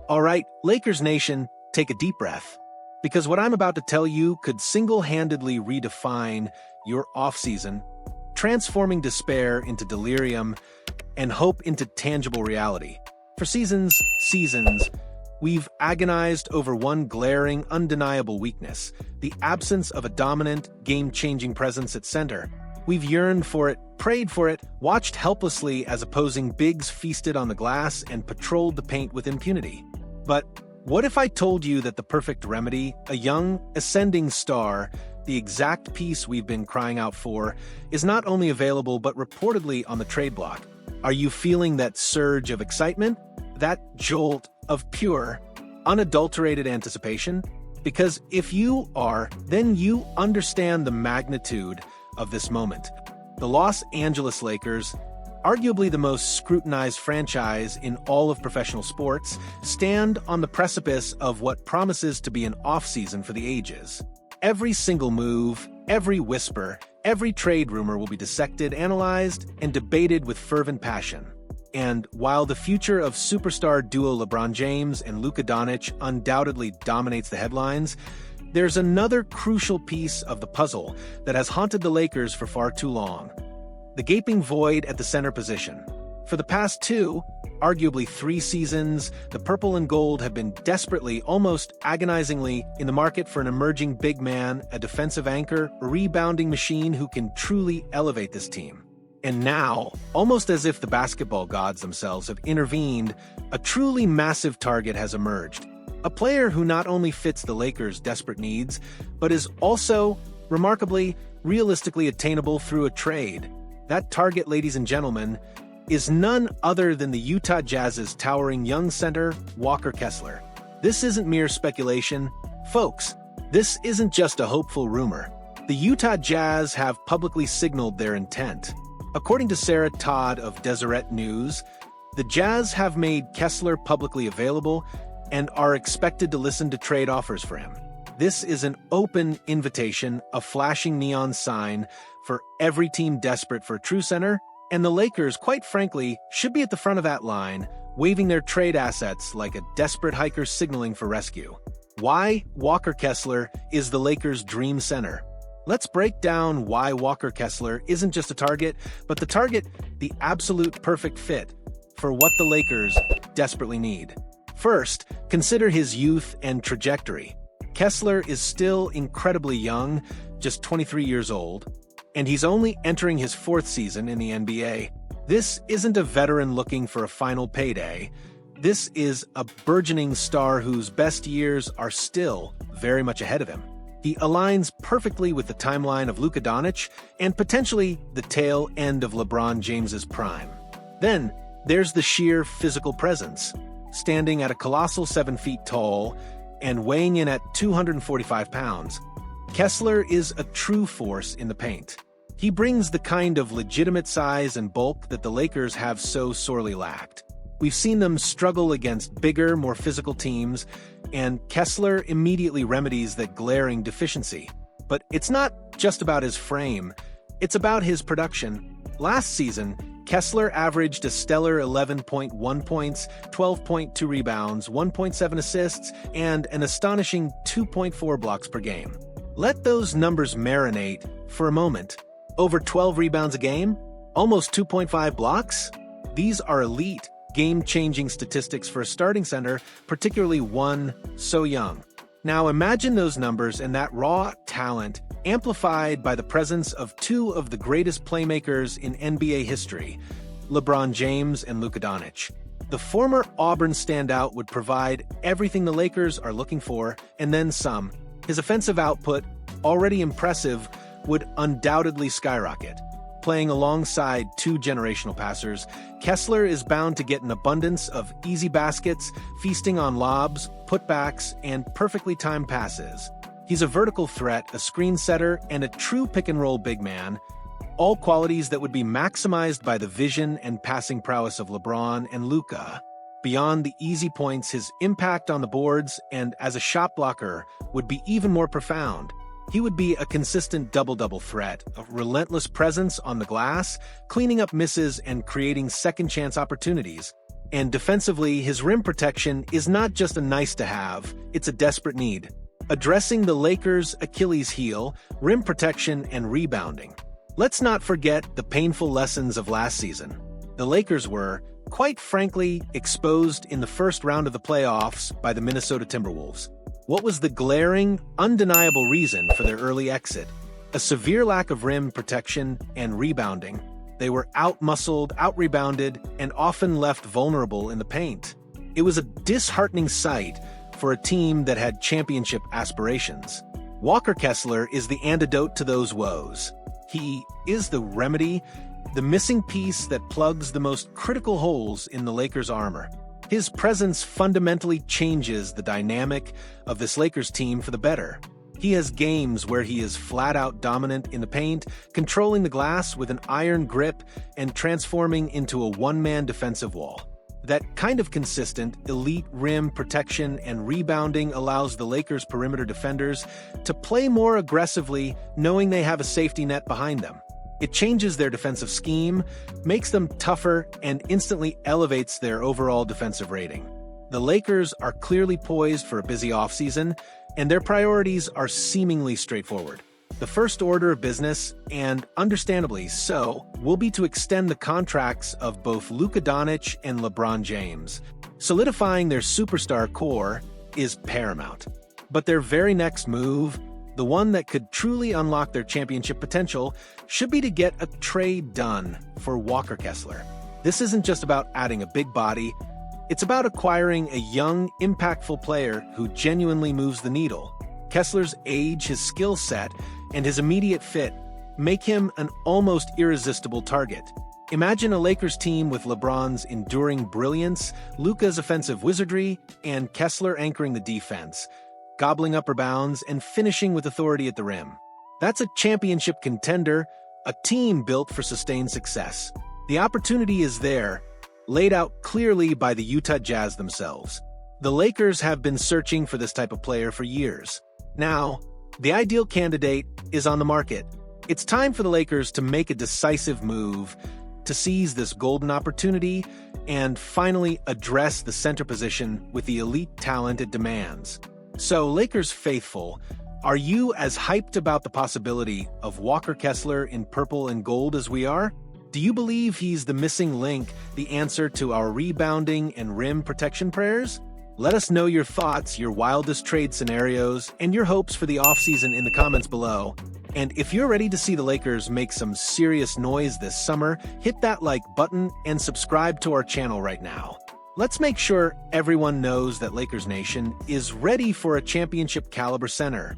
All right, Lakers Nation, take a deep breath. Because what I'm about to tell you could single-handedly redefine your offseason, transforming despair into delirium and hope into tangible reality. For seasons, we've agonized over one glaring, undeniable weakness: the absence of a dominant, game-changing presence at center. We've yearned for it, prayed for it, watched helplessly as opposing bigs feasted on the glass and patrolled the paint with impunity. But what if I told you that the perfect remedy, a young, ascending star, the exact piece we've been crying out for, is not only available but reportedly on the trade block? Are you feeling that surge of excitement? That jolt of pure, unadulterated anticipation? Because if you are, then you understand the magnitude of this moment. The Los Angeles Lakers, arguably the most scrutinized franchise in all of professional sports, stand on the precipice of what promises to be an offseason for the ages. Every single move, every whisper, every trade rumor will be dissected, analyzed, and debated with fervent passion. And while the future of superstar duo LeBron James and Luka Doncic undoubtedly dominates the headlines, there's another crucial piece of the puzzle that has haunted the Lakers for far too long: the gaping void at the center position. For the past two, arguably 3 seasons, the purple and gold have been desperately, almost agonizingly, in the market for an emerging big man, a defensive anchor, a rebounding machine who can truly elevate this team. And now, almost as if the basketball gods themselves have intervened, a truly massive target has emerged. A player who not only fits the Lakers' desperate needs, but is also, remarkably, realistically attainable through a trade. That target, ladies and gentlemen, is none other than the Utah Jazz's towering young center, Walker Kessler. This isn't mere speculation. Folks, this isn't just a hopeful rumor. The Utah Jazz have publicly signaled their intent. According to Sarah Todd of Deseret News, the Jazz have made Kessler publicly available and are expected to listen to trade offers for him. This is an open invitation, a flashing neon sign for every team desperate for a true center, and the Lakers, quite frankly, should be at the front of that line, waving their trade assets like a desperate hiker signaling for rescue. Why Walker Kessler is the Lakers' dream center? Let's break down why Walker Kessler isn't just a target, but the absolute perfect fit for what the Lakers desperately need. First, consider his youth and trajectory. Kessler is still incredibly young, just 23 years old, and he's only entering his 4th season in the NBA. This isn't a veteran looking for a final payday. This is a burgeoning star whose best years are still very much ahead of him. He aligns perfectly with the timeline of Luka Doncic and potentially the tail end of LeBron James's prime. Then, there's the sheer physical presence. Standing at a colossal 7 feet tall and weighing in at 245 pounds, Kessler is a true force in the paint. He brings the kind of legitimate size and bulk that the Lakers have so sorely lacked. We've seen them struggle against bigger, more physical teams, and Kessler immediately remedies that glaring deficiency. But it's not just about his frame, it's about his production. Last season, Kessler averaged a stellar 11.1 points, 12.2 rebounds, 1.7 assists, and an astonishing 2.4 blocks per game. Let those numbers marinate for a moment. Over 12 rebounds a game? Almost 2.5 blocks? These are elite, game-changing statistics for a starting center, particularly one so young. Now imagine those numbers and that raw talent amplified by the presence of 2 of the greatest playmakers in NBA history, LeBron James and Luka Doncic. The former Auburn standout would provide everything the Lakers are looking for, and then some. His offensive output, already impressive, would undoubtedly skyrocket. Playing alongside 2 generational passers, Kessler is bound to get an abundance of easy baskets, feasting on lobs, putbacks, and perfectly timed passes. He's a vertical threat, a screen setter, and a true pick-and-roll big man, all qualities that would be maximized by the vision and passing prowess of LeBron and Luka. Beyond the easy points, his impact on the boards and as a shot blocker would be even more profound. He would be a consistent double-double threat, a relentless presence on the glass, cleaning up misses and creating second-chance opportunities. And defensively, his rim protection is not just a nice-to-have, it's a desperate need. Addressing the Lakers' Achilles heel, rim protection and rebounding. Let's not forget the painful lessons of last season. The Lakers were, quite frankly, exposed in the first round of the playoffs by the Minnesota Timberwolves. What was the glaring, undeniable reason for their early exit? A severe lack of rim protection and rebounding. They were out-muscled, out-rebounded, and often left vulnerable in the paint. It was a disheartening sight for a team that had championship aspirations. Walker Kessler is the antidote to those woes. He is the remedy, the missing piece that plugs the most critical holes in the Lakers' armor. His presence fundamentally changes the dynamic of this Lakers team for the better. He has games where he is flat-out dominant in the paint, controlling the glass with an iron grip and transforming into a one-man defensive wall. That kind of consistent, elite rim protection and rebounding allows the Lakers' perimeter defenders to play more aggressively, knowing they have a safety net behind them. It changes their defensive scheme, makes them tougher, and instantly elevates their overall defensive rating. The Lakers are clearly poised for a busy offseason, and their priorities are seemingly straightforward. The first order of business, and understandably so, will be to extend the contracts of both Luka Doncic and LeBron James. Solidifying their superstar core is paramount. But their very next move, the one that could truly unlock their championship potential, should be to get a trade done for Walker Kessler. This isn't just about adding a big body, it's about acquiring a young, impactful player who genuinely moves the needle. Kessler's age, his skill set, and his immediate fit make him an almost irresistible target. Imagine a Lakers team with LeBron's enduring brilliance, Luka's offensive wizardry, and Kessler anchoring the defense, gobbling up rebounds and finishing with authority at the rim. That's a championship contender, a team built for sustained success. The opportunity is there, laid out clearly by the Utah Jazz themselves. The Lakers have been searching for this type of player for years. Now, the ideal candidate is on the market. It's time for the Lakers to make a decisive move, to seize this golden opportunity, and finally address the center position with the elite talent it demands. So, Lakers faithful, are you as hyped about the possibility of Walker Kessler in purple and gold as we are? Do you believe he's the missing link, the answer to our rebounding and rim protection prayers? Let us know your thoughts, your wildest trade scenarios, and your hopes for the offseason in the comments below. And if you're ready to see the Lakers make some serious noise this summer, hit that like button and subscribe to our channel right now. Let's make sure everyone knows that Lakers Nation is ready for a championship caliber center.